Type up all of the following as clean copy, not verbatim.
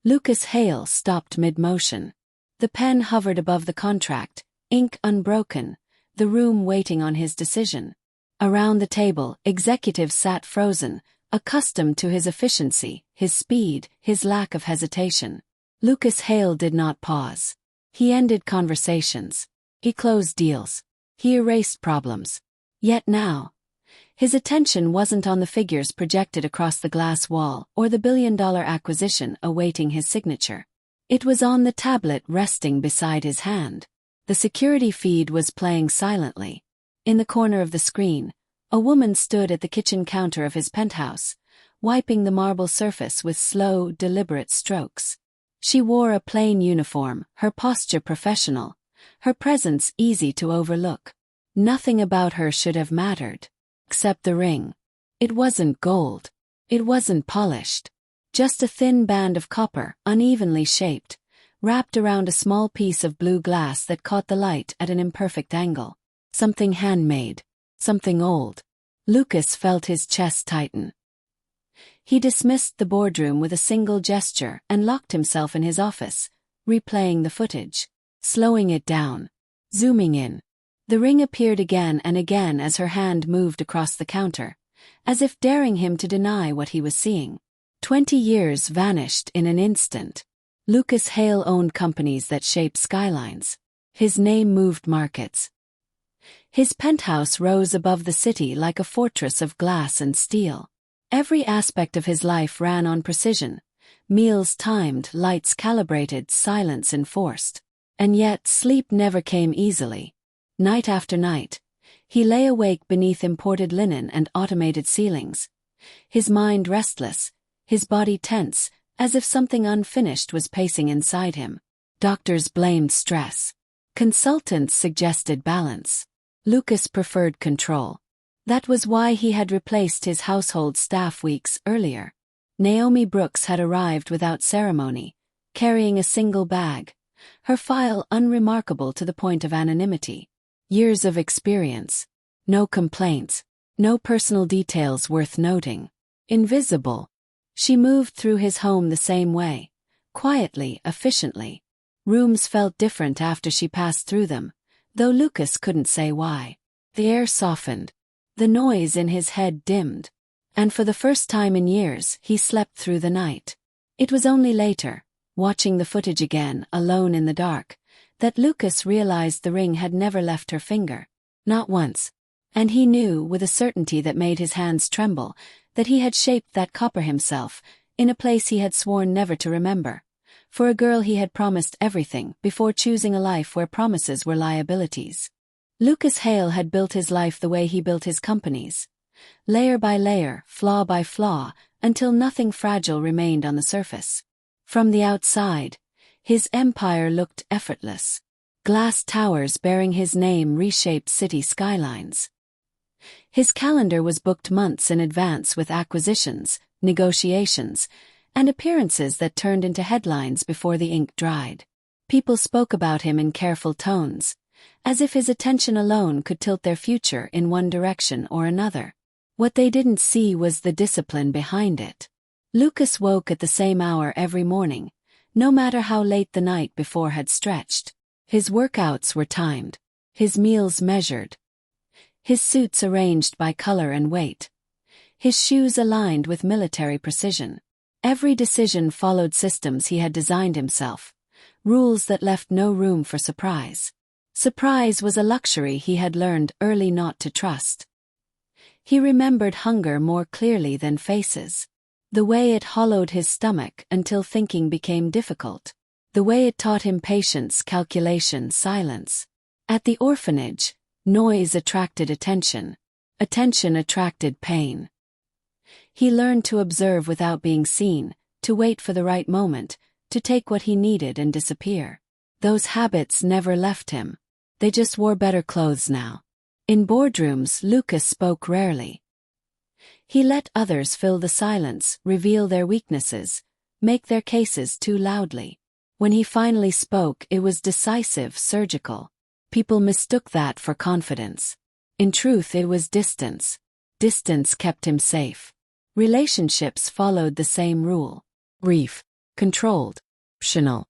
Lucas Hale stopped mid-motion. The pen hovered above the contract, ink unbroken, the room waiting on his decision. Around the table, executives sat frozen, accustomed to his efficiency, his speed, his lack of hesitation. Lucas Hale did not pause. He ended conversations. He closed deals. He erased problems. Yet now, his attention wasn't on the figures projected across the glass wall or the billion-dollar acquisition awaiting his signature. It was on the tablet resting beside his hand. The security feed was playing silently. In the corner of the screen, a woman stood at the kitchen counter of his penthouse, wiping the marble surface with slow, deliberate strokes. She wore a plain uniform, her posture professional, her presence easy to overlook. Nothing about her should have mattered. Except the ring. It wasn't gold. It wasn't polished. Just a thin band of copper, unevenly shaped, wrapped around a small piece of blue glass that caught the light at an imperfect angle. Something handmade. Something old. Lucas felt his chest tighten. He dismissed the boardroom with a single gesture and locked himself in his office, replaying the footage, slowing it down, zooming in. The ring appeared again and again as her hand moved across the counter, as if daring him to deny what he was seeing. 20 years vanished in an instant. Lucas Hale owned companies that shaped skylines. His name moved markets. His penthouse rose above the city like a fortress of glass and steel. Every aspect of his life ran on precision. Meals timed, lights calibrated, silence enforced. And yet sleep never came easily. Night after night, he lay awake beneath imported linen and automated ceilings. His mind restless, his body tense, as if something unfinished was pacing inside him. Doctors blamed stress. Consultants suggested balance. Lucas preferred control. That was why he had replaced his household staff weeks earlier. Naomi Brooks had arrived without ceremony, carrying a single bag, her file unremarkable to the point of anonymity. Years of experience. No complaints. No personal details worth noting. Invisible. She moved through his home the same way. Quietly, efficiently. Rooms felt different after she passed through them, though Lucas couldn't say why. The air softened. The noise in his head dimmed. And for the first time in years, he slept through the night. It was only later, watching the footage again, alone in the dark, that Lucas realized the ring had never left her finger. Not once. And he knew, with a certainty that made his hands tremble, that he had shaped that copper himself, in a place he had sworn never to remember. For a girl he had promised everything before choosing a life where promises were liabilities. Lucas Hale had built his life the way he built his companies. Layer by layer, flaw by flaw, until nothing fragile remained on the surface. From the outside, his empire looked effortless. Glass towers bearing his name reshaped city skylines. His calendar was booked months in advance with acquisitions, negotiations, and appearances that turned into headlines before the ink dried. People spoke about him in careful tones, as if his attention alone could tilt their future in one direction or another. What they didn't see was the discipline behind it. Lucas woke at the same hour every morning, no matter how late the night before had stretched. His workouts were timed, his meals measured, his suits arranged by color and weight, his shoes aligned with military precision. Every decision followed systems he had designed himself, rules that left no room for surprise. Surprise was a luxury he had learned early not to trust. He remembered hunger more clearly than faces. The way it hollowed his stomach until thinking became difficult. The way it taught him patience, calculation, silence. At the orphanage, noise attracted attention. Attention attracted pain. He learned to observe without being seen, to wait for the right moment, to take what he needed and disappear. Those habits never left him. They just wore better clothes now. In boardrooms, Lucas spoke rarely. He let others fill the silence, reveal their weaknesses, make their cases too loudly. When he finally spoke, it was decisive, surgical. People mistook that for confidence. In truth, it was distance. Distance kept him safe. Relationships followed the same rule. Brief. controlled, optional.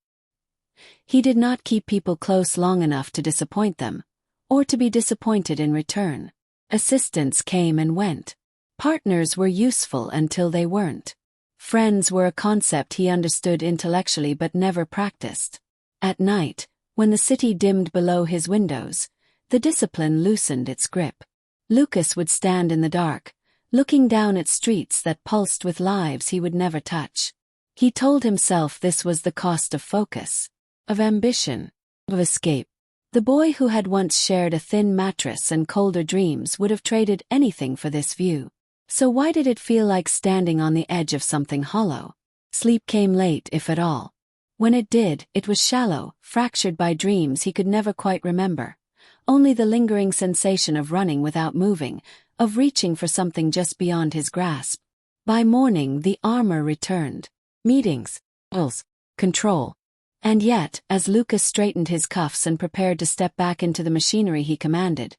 He did not keep people close long enough to disappoint them, or to be disappointed in return. Assistants came and went. Partners were useful until they weren't. Friends were a concept he understood intellectually but never practiced. At night, when the city dimmed below his windows, the discipline loosened its grip. Lucas would stand in the dark, looking down at streets that pulsed with lives he would never touch. He told himself this was the cost of focus, of ambition, of escape. The boy who had once shared a thin mattress and colder dreams would have traded anything for this view. So why did it feel like standing on the edge of something hollow? Sleep came late, if at all. When it did, it was shallow, fractured by dreams he could never quite remember. Only the lingering sensation of running without moving, of reaching for something just beyond his grasp. By morning, the armor returned. Meetings, goals, control. And yet, as Lucas straightened his cuffs and prepared to step back into the machinery he commanded,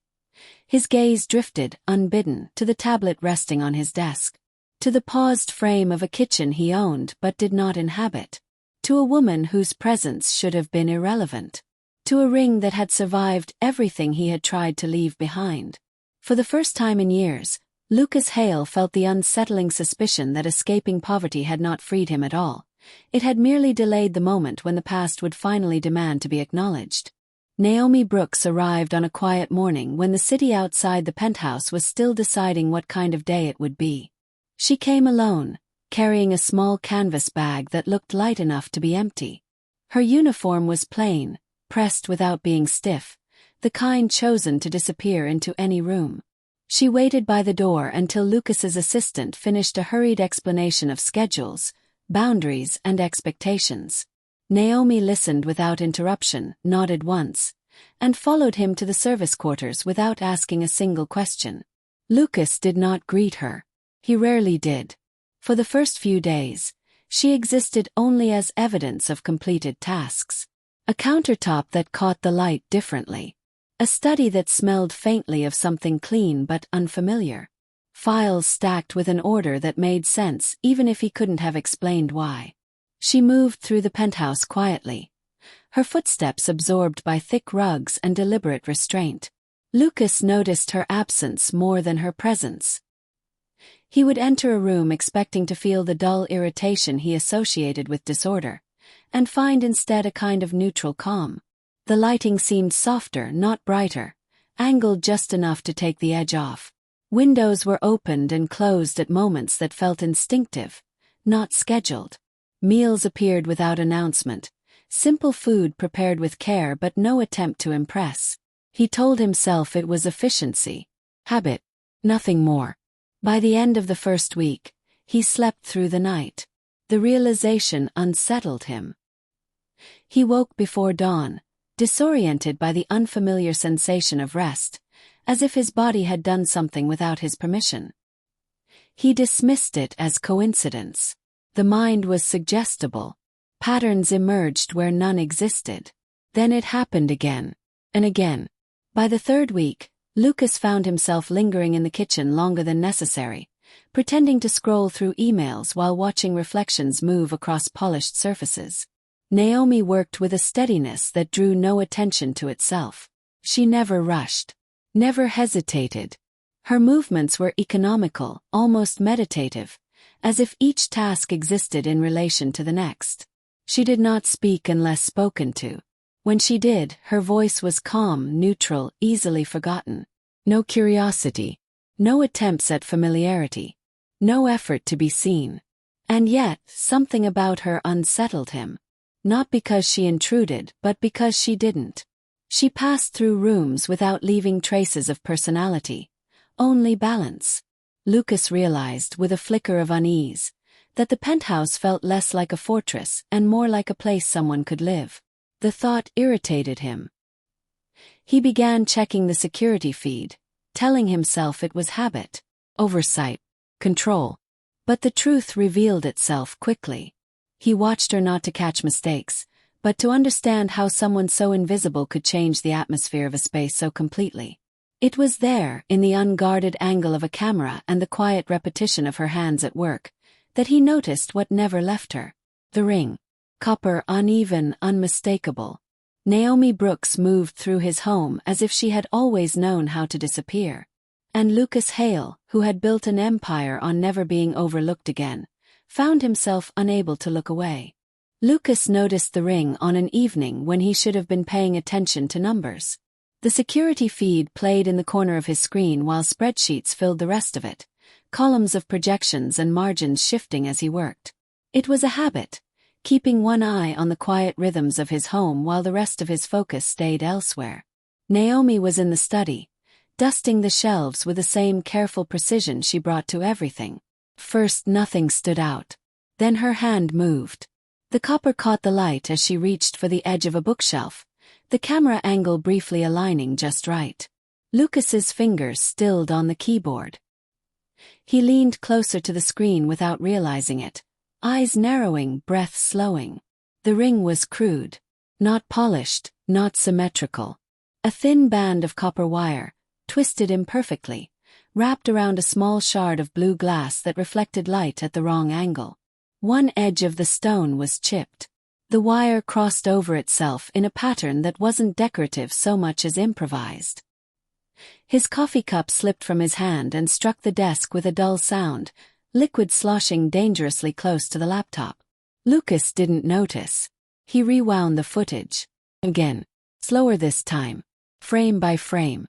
his gaze drifted, unbidden, to the tablet resting on his desk, to the paused frame of a kitchen he owned but did not inhabit, to a woman whose presence should have been irrelevant, to a ring that had survived everything he had tried to leave behind. For the first time in years, Lucas Hale felt the unsettling suspicion that escaping poverty had not freed him at all. It had merely delayed the moment when the past would finally demand to be acknowledged. Naomi Brooks arrived on a quiet morning when the city outside the penthouse was still deciding what kind of day it would be. She came alone, carrying a small canvas bag that looked light enough to be empty. Her uniform was plain, pressed without being stiff, the kind chosen to disappear into any room. She waited by the door until Lucas's assistant finished a hurried explanation of schedules, boundaries, and expectations. Naomi listened without interruption, nodded once, and followed him to the service quarters without asking a single question. Lucas did not greet her. He rarely did. For the first few days, she existed only as evidence of completed tasks. A countertop that caught the light differently. A study that smelled faintly of something clean but unfamiliar. Files stacked with an order that made sense even if he couldn't have explained why. She moved through the penthouse quietly, her footsteps absorbed by thick rugs and deliberate restraint. Lucas noticed her absence more than her presence. He would enter a room expecting to feel the dull irritation he associated with disorder, and find instead a kind of neutral calm. The lighting seemed softer, not brighter, angled just enough to take the edge off. Windows were opened and closed at moments that felt instinctive, not scheduled. Meals appeared without announcement, simple food prepared with care but no attempt to impress. He told himself it was efficiency, habit, nothing more. By the end of the first week, he slept through the night. The realization unsettled him. He woke before dawn, disoriented by the unfamiliar sensation of rest, as if his body had done something without his permission. He dismissed it as coincidence. The mind was suggestible. Patterns emerged where none existed. Then it happened again, and again. By the third week, Lucas found himself lingering in the kitchen longer than necessary, pretending to scroll through emails while watching reflections move across polished surfaces. Naomi worked with a steadiness that drew no attention to itself. She never rushed, never hesitated. Her movements were economical, almost meditative, as if each task existed in relation to the next. She did not speak unless spoken to. When she did, her voice was calm, neutral, easily forgotten. No curiosity, no attempts at familiarity, no effort to be seen. And yet, something about her unsettled him. Not because she intruded, but because she didn't. She passed through rooms without leaving traces of personality, only balance. Lucas realized, with a flicker of unease, that the penthouse felt less like a fortress and more like a place someone could live. The thought irritated him. He began checking the security feed, telling himself it was habit, oversight, control. But the truth revealed itself quickly. He watched her not to catch mistakes, but to understand how someone so invisible could change the atmosphere of a space so completely. It was there, in the unguarded angle of a camera and the quiet repetition of her hands at work, that he noticed what never left her. The ring. Copper, uneven, unmistakable. Naomi Brooks moved through his home as if she had always known how to disappear. And Lucas Hale, who had built an empire on never being overlooked again, found himself unable to look away. Lucas noticed the ring on an evening when he should have been paying attention to numbers. The security feed played in the corner of his screen while spreadsheets filled the rest of it, columns of projections and margins shifting as he worked. It was a habit, keeping one eye on the quiet rhythms of his home while the rest of his focus stayed elsewhere. Naomi was in the study, dusting the shelves with the same careful precision she brought to everything. First, nothing stood out. Then her hand moved. The copper caught the light as she reached for the edge of a bookshelf, the camera angle briefly aligning just right. Lucas's fingers stilled on the keyboard. He leaned closer to the screen without realizing it, eyes narrowing, breath slowing. The ring was crude. Not polished, not symmetrical. A thin band of copper wire, twisted imperfectly, wrapped around a small shard of blue glass that reflected light at the wrong angle. One edge of the stone was chipped. The wire crossed over itself in a pattern that wasn't decorative so much as improvised. His coffee cup slipped from his hand and struck the desk with a dull sound, liquid sloshing dangerously close to the laptop. Lucas didn't notice. He rewound the footage. Again. Slower this time. Frame by frame.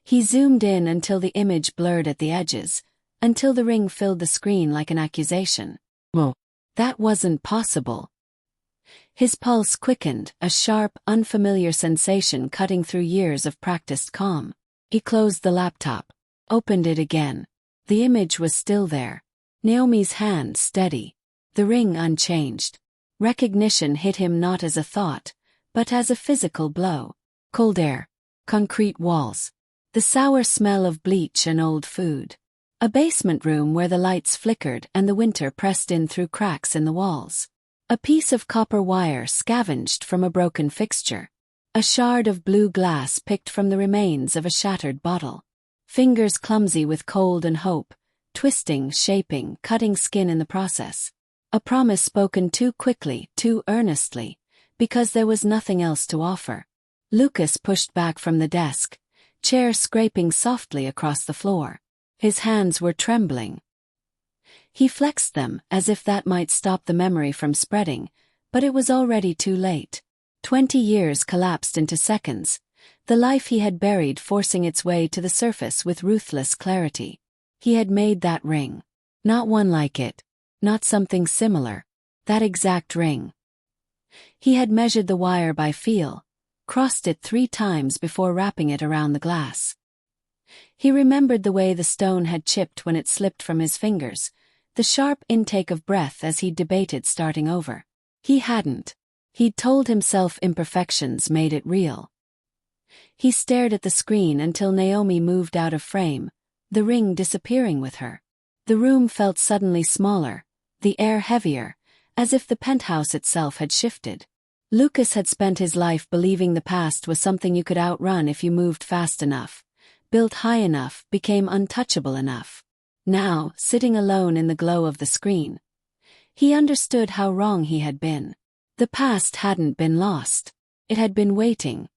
He zoomed in until the image blurred at the edges, until the ring filled the screen like an accusation. Whoa. That wasn't possible. His pulse quickened, a sharp, unfamiliar sensation cutting through years of practiced calm. He closed the laptop, opened it again. The image was still there. Naomi's hand steady. The ring unchanged. Recognition hit him not as a thought, but as a physical blow. Cold air. Concrete walls. The sour smell of bleach and old food. A basement room where the lights flickered and the winter pressed in through cracks in the walls. A piece of copper wire scavenged from a broken fixture. A shard of blue glass picked from the remains of a shattered bottle. Fingers clumsy with cold and hope, twisting, shaping, cutting skin in the process. A promise spoken too quickly, too earnestly, because there was nothing else to offer. Lucas pushed back from the desk, chair scraping softly across the floor. His hands were trembling. He flexed them as if that might stop the memory from spreading, but it was already too late. 20 years collapsed into seconds, the life he had buried forcing its way to the surface with ruthless clarity. He had made that ring. Not one like it. Not something similar. That exact ring. He had measured the wire by feel, crossed it 3 times before wrapping it around the glass. He remembered the way the stone had chipped when it slipped from his fingers, the sharp intake of breath as he'd debated starting over. He hadn't. He'd told himself imperfections made it real. He stared at the screen until Naomi moved out of frame, the ring disappearing with her. The room felt suddenly smaller, the air heavier, as if the penthouse itself had shifted. Lucas had spent his life believing the past was something you could outrun if you moved fast enough, built high enough, became untouchable enough. Now, sitting alone in the glow of the screen, he understood how wrong he had been. The past hadn't been lost. It had been waiting.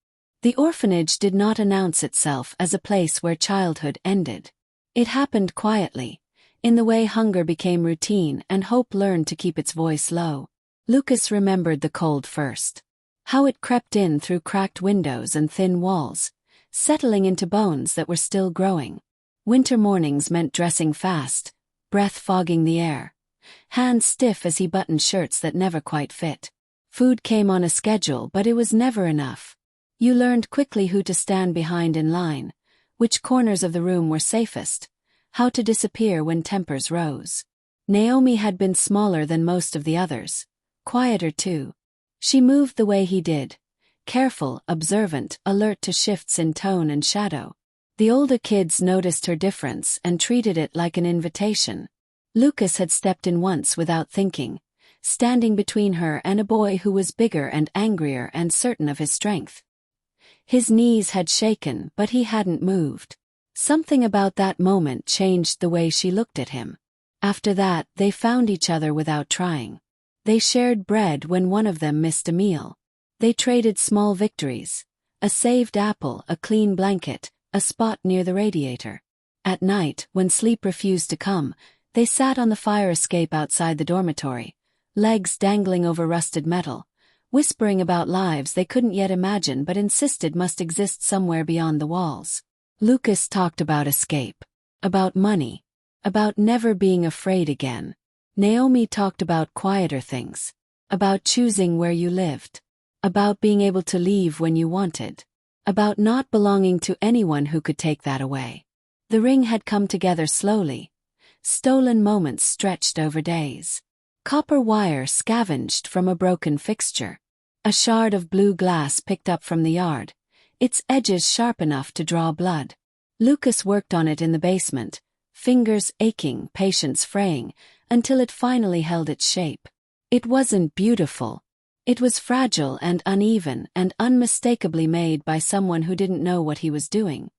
The orphanage did not announce itself as a place where childhood ended. It happened quietly, in the way hunger became routine and hope learned to keep its voice low. Lucas remembered the cold first. How it crept in through cracked windows and thin walls, settling into bones that were still growing. Winter mornings meant dressing fast, breath fogging the air, hands stiff as he buttoned shirts that never quite fit. Food came on a schedule, but it was never enough. You learned quickly who to stand behind in line, which corners of the room were safest, how to disappear when tempers rose. Naomi had been smaller than most of the others, quieter too. She moved the way he did, careful, observant, alert to shifts in tone and shadow. The older kids noticed her difference and treated it like an invitation. Lucas had stepped in once without thinking, standing between her and a boy who was bigger and angrier and certain of his strength. His knees had shaken, but he hadn't moved. Something about that moment changed the way she looked at him. After that, they found each other without trying. They shared bread when one of them missed a meal. They traded small victories. A saved apple, a clean blanket, a spot near the radiator. At night, when sleep refused to come, they sat on the fire escape outside the dormitory, legs dangling over rusted metal, whispering about lives they couldn't yet imagine but insisted must exist somewhere beyond the walls. Lucas talked about escape, about money, about never being afraid again. Naomi talked about quieter things, about choosing where you lived, about being able to leave when you wanted, about not belonging to anyone who could take that away. The ring had come together slowly, stolen moments stretched over days. Copper wire scavenged from a broken fixture. A shard of blue glass picked up from the yard, its edges sharp enough to draw blood. Lucas worked on it in the basement, fingers aching, patience fraying, until it finally held its shape. It wasn't beautiful. It was fragile and uneven and unmistakably made by someone who didn't know what he was doing.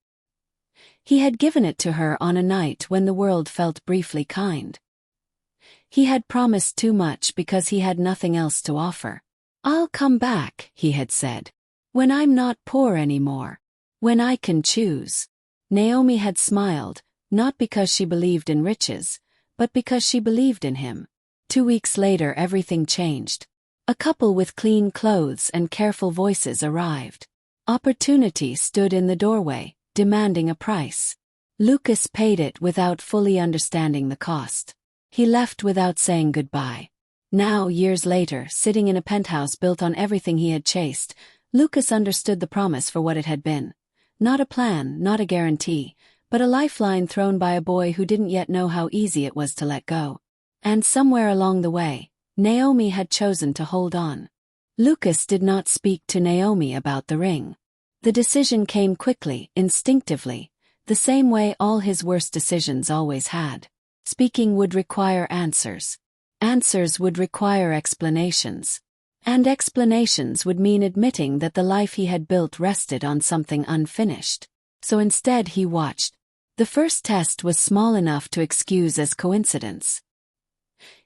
He had given it to her on a night when the world felt briefly kind. He had promised too much because he had nothing else to offer. "I'll come back," he had said. "When I'm not poor anymore. When I can choose." Naomi had smiled, not because she believed in riches, but because she believed in him. 2 weeks later everything changed. A couple with clean clothes and careful voices arrived. Opportunity stood in the doorway, demanding a price. Lucas paid it without fully understanding the cost. He left without saying goodbye. Now, years later, sitting in a penthouse built on everything he had chased, Lucas understood the promise for what it had been. Not a plan, not a guarantee, but a lifeline thrown by a boy who didn't yet know how easy it was to let go. And somewhere along the way, Naomi had chosen to hold on. Lucas did not speak to Naomi about the ring. The decision came quickly, instinctively, the same way all his worst decisions always had. Speaking would require answers. Answers would require explanations. And explanations would mean admitting that the life he had built rested on something unfinished. So instead he watched. The first test was small enough to excuse as coincidence.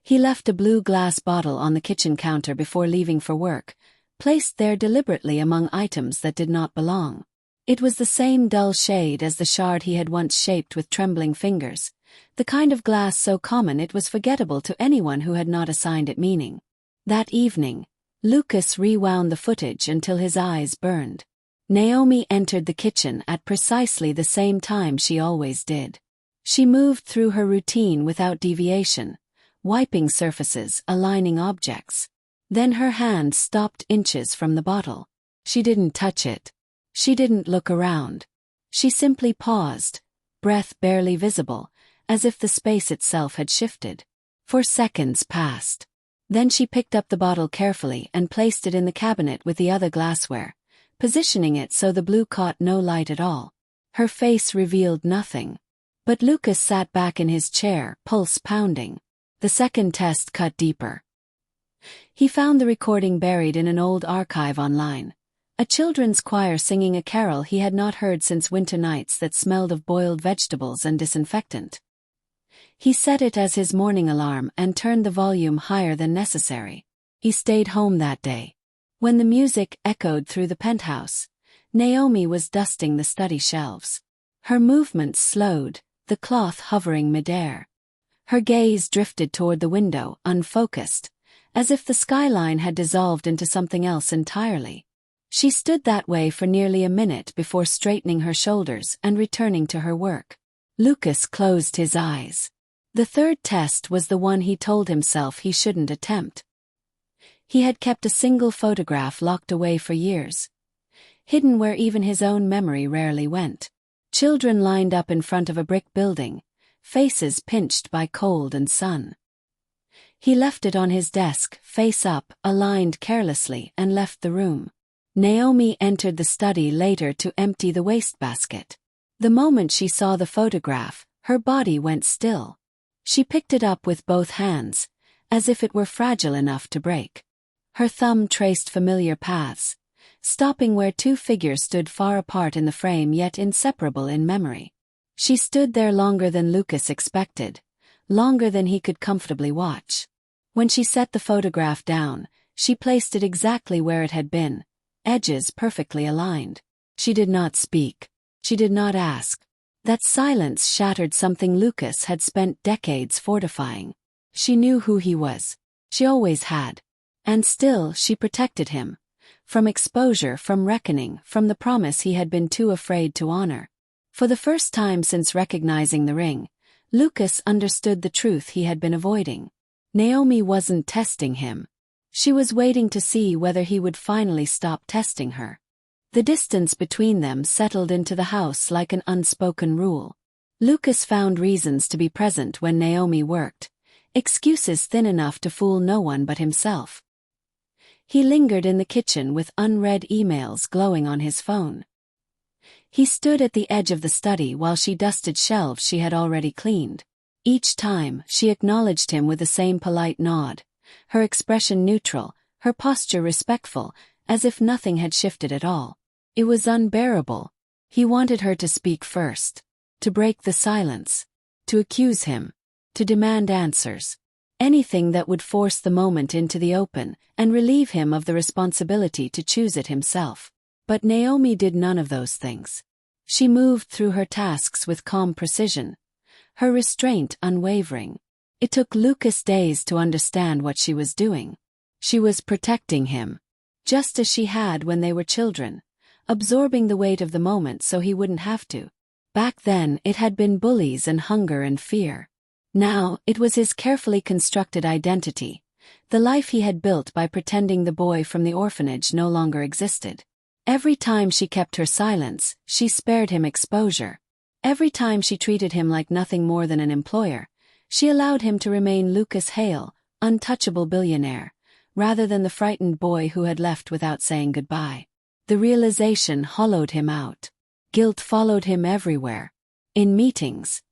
He left a blue glass bottle on the kitchen counter before leaving for work, placed there deliberately among items that did not belong. It was the same dull shade as the shard he had once shaped with trembling fingers, the kind of glass so common it was forgettable to anyone who had not assigned it meaning. That evening, Lucas rewound the footage until his eyes burned. Naomi entered the kitchen at precisely the same time she always did. She moved through her routine without deviation, wiping surfaces, aligning objects. Then her hand stopped inches from the bottle. She didn't touch it. She didn't look around. She simply paused, breath barely visible, as if the space itself had shifted. 4 seconds passed. Then she picked up the bottle carefully and placed it in the cabinet with the other glassware, positioning it so the blue caught no light at all. Her face revealed nothing. But Lucas sat back in his chair, pulse pounding. The second test cut deeper. He found the recording buried in an old archive online. A children's choir singing a carol he had not heard since winter nights that smelled of boiled vegetables and disinfectant. He set it as his morning alarm and turned the volume higher than necessary. He stayed home that day. When the music echoed through the penthouse, Naomi was dusting the study shelves. Her movements slowed, the cloth hovering midair. Her gaze drifted toward the window, unfocused, as if the skyline had dissolved into something else entirely. She stood that way for nearly a minute before straightening her shoulders and returning to her work. Lucas closed his eyes. The third test was the one he told himself he shouldn't attempt. He had kept a single photograph locked away for years, hidden where even his own memory rarely went. Children lined up in front of a brick building, faces pinched by cold and sun. He left it on his desk, face up, aligned carelessly, and left the room. Naomi entered the study later to empty the wastebasket. The moment she saw the photograph, her body went still. She picked it up with both hands, as if it were fragile enough to break. Her thumb traced familiar paths, stopping where 2 figures stood far apart in the frame yet inseparable in memory. She stood there longer than Lucas expected, longer than he could comfortably watch. When she set the photograph down, she placed it exactly where it had been, edges perfectly aligned. She did not speak. She did not ask. That silence shattered something Lucas had spent decades fortifying. She knew who he was. She always had. And still she protected him. From exposure, from reckoning, from the promise he had been too afraid to honor. For the first time since recognizing the ring, Lucas understood the truth he had been avoiding. Naomi wasn't testing him. She was waiting to see whether he would finally stop testing her. The distance between them settled into the house like an unspoken rule. Lucas found reasons to be present when Naomi worked, excuses thin enough to fool no one but himself. He lingered in the kitchen with unread emails glowing on his phone. He stood at the edge of the study while she dusted shelves she had already cleaned. Each time, she acknowledged him with the same polite nod, her expression neutral, her posture respectful, as if nothing had shifted at all. It was unbearable. He wanted her to speak first, to break the silence, to accuse him, to demand answers. Anything that would force the moment into the open and relieve him of the responsibility to choose it himself. But Naomi did none of those things. She moved through her tasks with calm precision, her restraint unwavering. It took Lucas days to understand what she was doing. She was protecting him, just as she had when they were children, absorbing the weight of the moment so he wouldn't have to. Back then it had been bullies and hunger and fear. Now it was his carefully constructed identity, the life he had built by pretending the boy from the orphanage no longer existed. Every time she kept her silence, she spared him exposure. Every time she treated him like nothing more than an employer, she allowed him to remain Lucas Hale, untouchable billionaire, rather than the frightened boy who had left without saying goodbye. The realization hollowed him out. Guilt followed him everywhere. In meetings,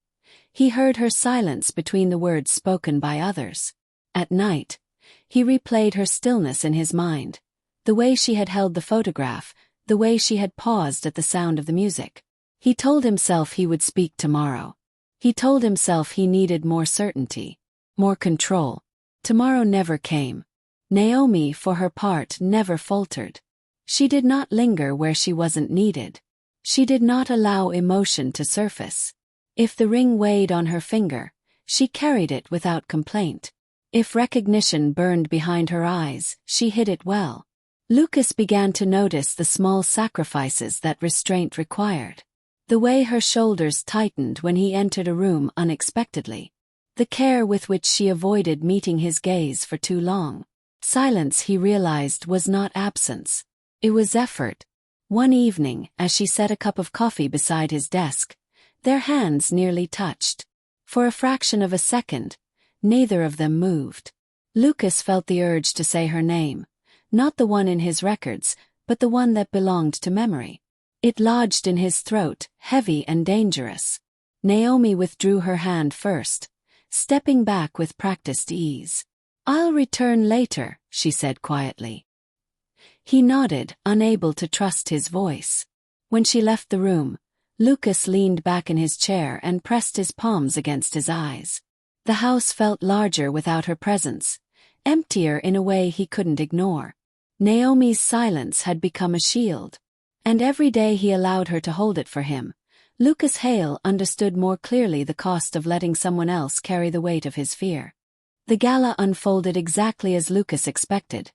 he heard her silence between the words spoken by others. At night, he replayed her stillness in his mind, the way she had held the photograph, the way she had paused at the sound of the music. He told himself he would speak tomorrow. He told himself he needed more certainty, more control. Tomorrow never came. Naomi, for her part, never faltered. She did not linger where she wasn't needed. She did not allow emotion to surface. If the ring weighed on her finger, she carried it without complaint. If recognition burned behind her eyes, she hid it well. Lucas began to notice the small sacrifices that restraint required. The way her shoulders tightened when he entered a room unexpectedly. The care with which she avoided meeting his gaze for too long. Silence, he realized, was not absence. It was effort. One evening, as she set a cup of coffee beside his desk, their hands nearly touched. For a fraction of a second, neither of them moved. Lucas felt the urge to say her name, not the one in his records, but the one that belonged to memory. It lodged in his throat, heavy and dangerous. Naomi withdrew her hand first, stepping back with practiced ease. "I'll return later," she said quietly. He nodded, unable to trust his voice. When she left the room, Lucas leaned back in his chair and pressed his palms against his eyes. The house felt larger without her presence, emptier in a way he couldn't ignore. Naomi's silence had become a shield. And every day he allowed her to hold it for him, Lucas Hale understood more clearly the cost of letting someone else carry the weight of his fear. The gala unfolded exactly as Lucas expected.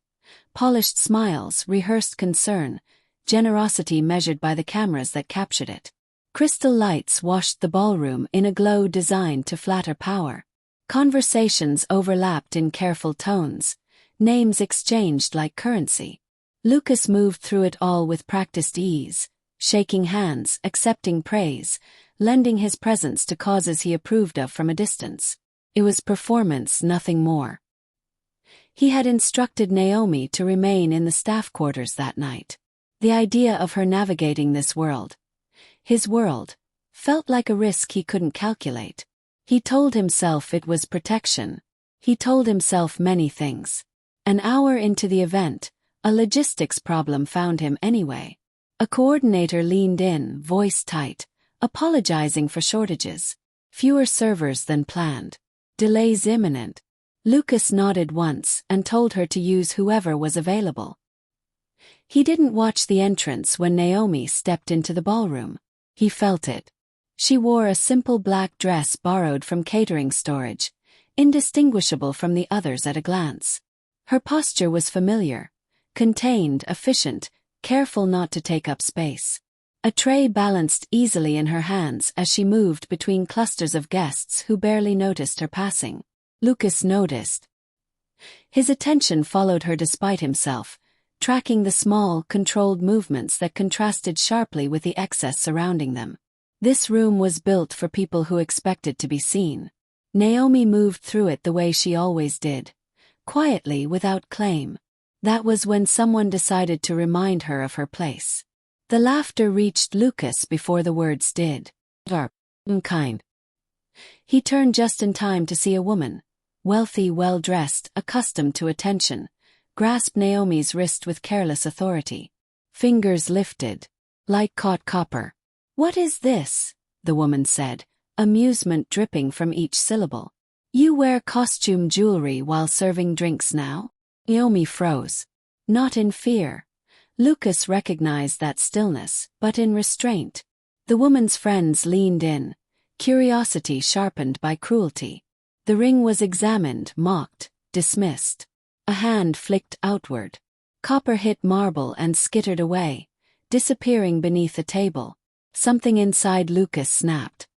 Polished smiles, rehearsed concern, generosity measured by the cameras that captured it. Crystal lights washed the ballroom in a glow designed to flatter power. Conversations overlapped in careful tones, names exchanged like currency. Lucas moved through it all with practiced ease, shaking hands, accepting praise, lending his presence to causes he approved of from a distance. It was performance, nothing more. He had instructed Naomi to remain in the staff quarters that night. The idea of her navigating this world, his world, felt like a risk he couldn't calculate. He told himself it was protection. He told himself many things. An hour into the event, a logistics problem found him anyway. A coordinator leaned in, voice tight, apologizing for shortages. Fewer servers than planned. Delays imminent. Lucas nodded once and told her to use whoever was available. He didn't watch the entrance when Naomi stepped into the ballroom. He felt it. She wore a simple black dress borrowed from catering storage, indistinguishable from the others at a glance. Her posture was familiar, contained, efficient, careful not to take up space. A tray balanced easily in her hands as she moved between clusters of guests who barely noticed her passing. Lucas noticed. His attention followed her despite himself, tracking the small, controlled movements that contrasted sharply with the excess surrounding them. This room was built for people who expected to be seen. Naomi moved through it the way she always did, quietly, without claim. That was when someone decided to remind her of her place. The laughter reached Lucas before the words did. Kind. He turned just in time to see a woman, wealthy, well-dressed, accustomed to attention, grasp Naomi's wrist with careless authority. Fingers lifted, like caught copper. "What is this?" the woman said, amusement dripping from each syllable. "You wear costume jewelry while serving drinks now?" Naomi froze. Not in fear. Lucas recognized that stillness, but in restraint. The woman's friends leaned in, curiosity sharpened by cruelty. The ring was examined, mocked, dismissed. A hand flicked outward. Copper hit marble and skittered away, disappearing beneath a table. Something inside Lucas snapped.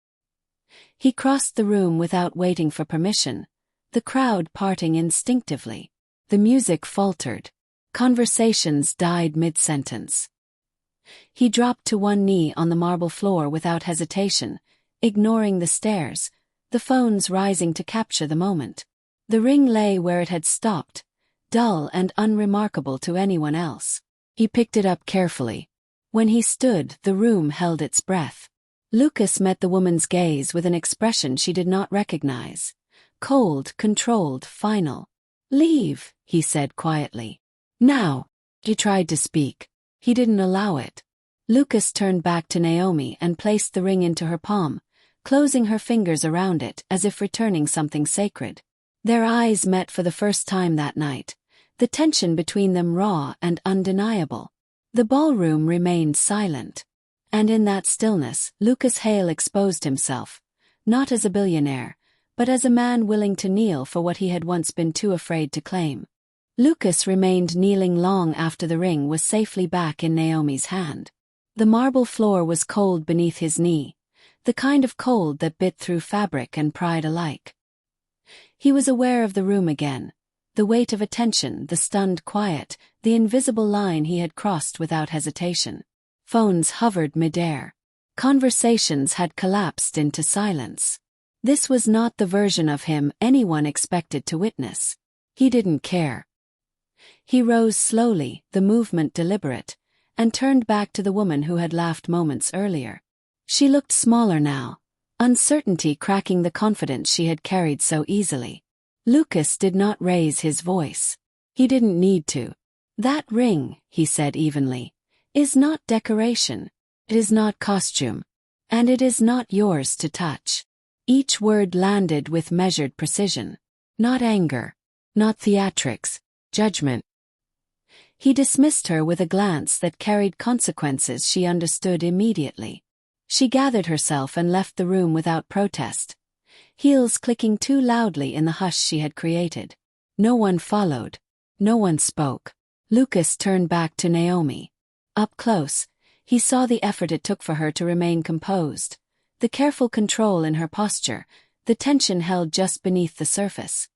He crossed the room without waiting for permission, the crowd parting instinctively. The music faltered. Conversations died mid-sentence. He dropped to one knee on the marble floor without hesitation, ignoring the stares, the phones rising to capture the moment. The ring lay where it had stopped, dull and unremarkable to anyone else. He picked it up carefully. When he stood, the room held its breath. Lucas met the woman's gaze with an expression she did not recognize. Cold, controlled, final. "Leave," he said quietly. "Now." He tried to speak. He didn't allow it. Lucas turned back to Naomi and placed the ring into her palm, closing her fingers around it as if returning something sacred. Their eyes met for the first time that night, the tension between them raw and undeniable. The ballroom remained silent. And in that stillness, Lucas Hale exposed himself, not as a billionaire, but as a man willing to kneel for what he had once been too afraid to claim. Lucas remained kneeling long after the ring was safely back in Naomi's hand. The marble floor was cold beneath his knee, the kind of cold that bit through fabric and pride alike. He was aware of the room again, the weight of attention, the stunned quiet, the invisible line he had crossed without hesitation. Phones hovered midair. Conversations had collapsed into silence. This was not the version of him anyone expected to witness. He didn't care. He rose slowly, the movement deliberate, and turned back to the woman who had laughed moments earlier. She looked smaller now, uncertainty cracking the confidence she had carried so easily. Lucas did not raise his voice. He didn't need to. "That ring," he said evenly, "is not decoration. It is not costume. And it is not yours to touch." Each word landed with measured precision. Not anger. Not theatrics. Judgment. He dismissed her with a glance that carried consequences she understood immediately. She gathered herself and left the room without protest, heels clicking too loudly in the hush she had created. No one followed. No one spoke. Lucas turned back to Naomi. Up close, he saw the effort it took for her to remain composed, the careful control in her posture, the tension held just beneath the surface.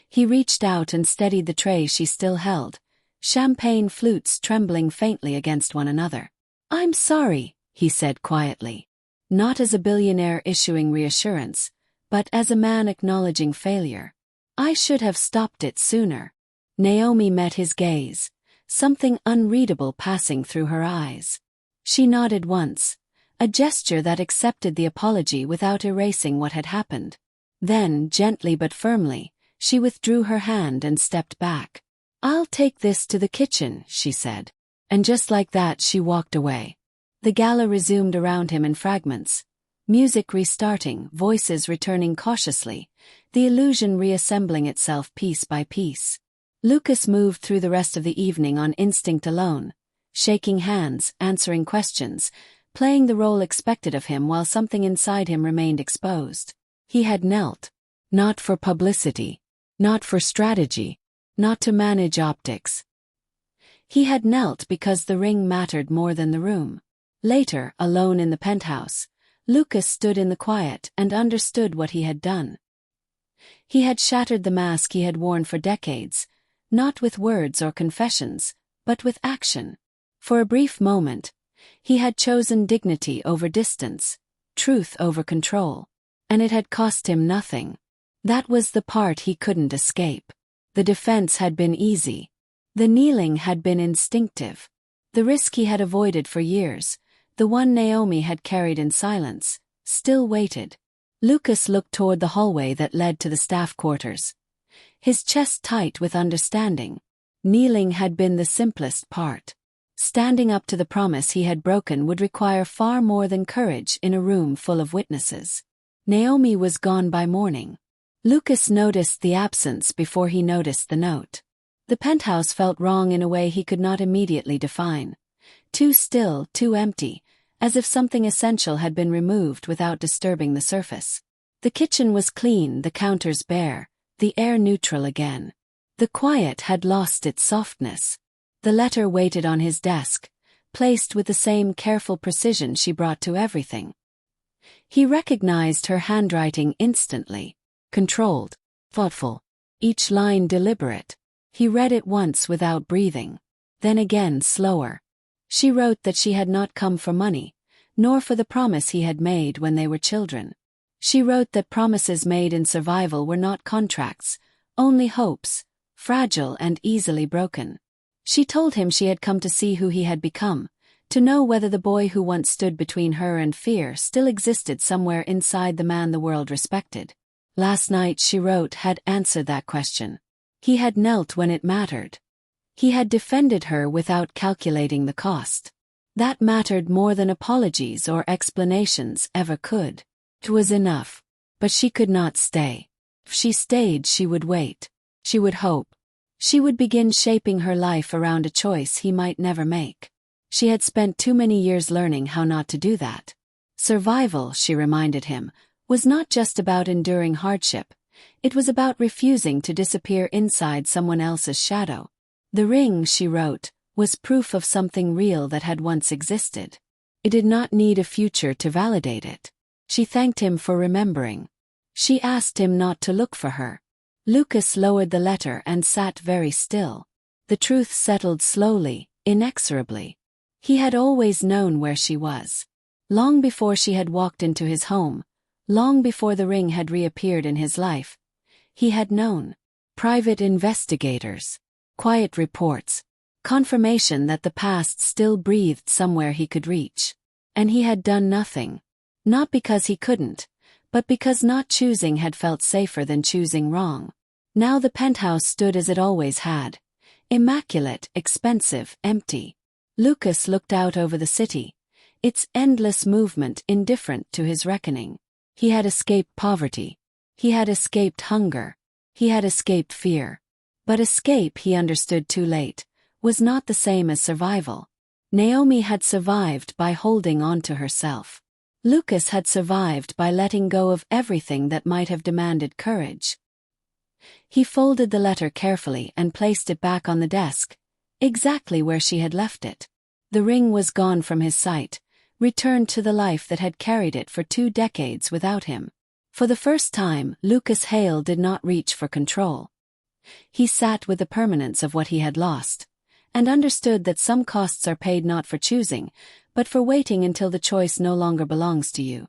He reached out and steadied the tray she still held, champagne flutes trembling faintly against one another. "I'm sorry," he said quietly. Not as a billionaire issuing reassurance, but as a man acknowledging failure. "I should have stopped it sooner." Naomi met his gaze, something unreadable passing through her eyes. She nodded once, a gesture that accepted the apology without erasing what had happened. Then, gently but firmly, she withdrew her hand and stepped back. "I'll take this to the kitchen," she said. And just like that she walked away. The gala resumed around him in fragments, Music restarting, voices returning cautiously, the illusion reassembling itself piece by piece. Lucas moved through the rest of the evening on instinct alone, shaking hands, answering questions, playing the role expected of him while something inside him remained exposed. He had knelt. Not for publicity. Not for strategy. Not to manage optics. He had knelt because the ring mattered more than the room. Later, alone in the penthouse, Lucas stood in the quiet and understood what he had done. He had shattered the mask he had worn for decades, not with words or confessions, but with action. For a brief moment, he had chosen dignity over distance, truth over control, and it had cost him nothing. That was the part he couldn't escape. The defense had been easy. The kneeling had been instinctive. The risk he had avoided for years, the one Naomi had carried in silence, still waited. Lucas looked toward the hallway that led to the staff quarters, his chest tight with understanding. Kneeling had been the simplest part. Standing up to the promise he had broken would require far more than courage in a room full of witnesses. Naomi was gone by morning. Lucas noticed the absence before he noticed the note. The penthouse felt wrong in a way he could not immediately define. Too still, too empty, as if something essential had been removed without disturbing the surface. The kitchen was clean, the counters bare, the air neutral again. The quiet had lost its softness. The letter waited on his desk, placed with the same careful precision she brought to everything. He recognized her handwriting instantly. Controlled, thoughtful, each line deliberate. He read it once without breathing. Then again slower. She wrote that she had not come for money, nor for the promise he had made when they were children. She wrote that promises made in survival were not contracts, only hopes, fragile and easily broken. She told him she had come to see who he had become, to know whether the boy who once stood between her and fear still existed somewhere inside the man the world respected. Last night, she wrote, had answered that question. He had knelt when it mattered. He had defended her without calculating the cost. That mattered more than apologies or explanations ever could. It was enough. But she could not stay. If she stayed, she would wait. She would hope. She would begin shaping her life around a choice he might never make. She had spent too many years learning how not to do that. Survival, she reminded him, was not just about enduring hardship. It was about refusing to disappear inside someone else's shadow. The ring, she wrote, was proof of something real that had once existed. It did not need a future to validate it. She thanked him for remembering. She asked him not to look for her. Lucas lowered the letter and sat very still. The truth settled slowly, inexorably. He had always known where she was. Long before she had walked into his home, long before the ring had reappeared in his life, he had known. Private investigators, quiet reports, confirmation that the past still breathed somewhere he could reach. And he had done nothing. Not because he couldn't, but because not choosing had felt safer than choosing wrong. Now the penthouse stood as it always had. Immaculate, expensive, empty. Lucas looked out over the city, its endless movement indifferent to his reckoning. He had escaped poverty. He had escaped hunger. He had escaped fear. But escape, he understood too late, was not the same as survival. Naomi had survived by holding on to herself. Lucas had survived by letting go of everything that might have demanded courage. He folded the letter carefully and placed it back on the desk, exactly where she had left it. The ring was gone from his sight, returned to the life that had carried it for 2 decades without him. For the first time, Lucas Hale did not reach for control. He sat with the permanence of what he had lost, and understood that some costs are paid not for choosing, but for waiting until the choice no longer belongs to you.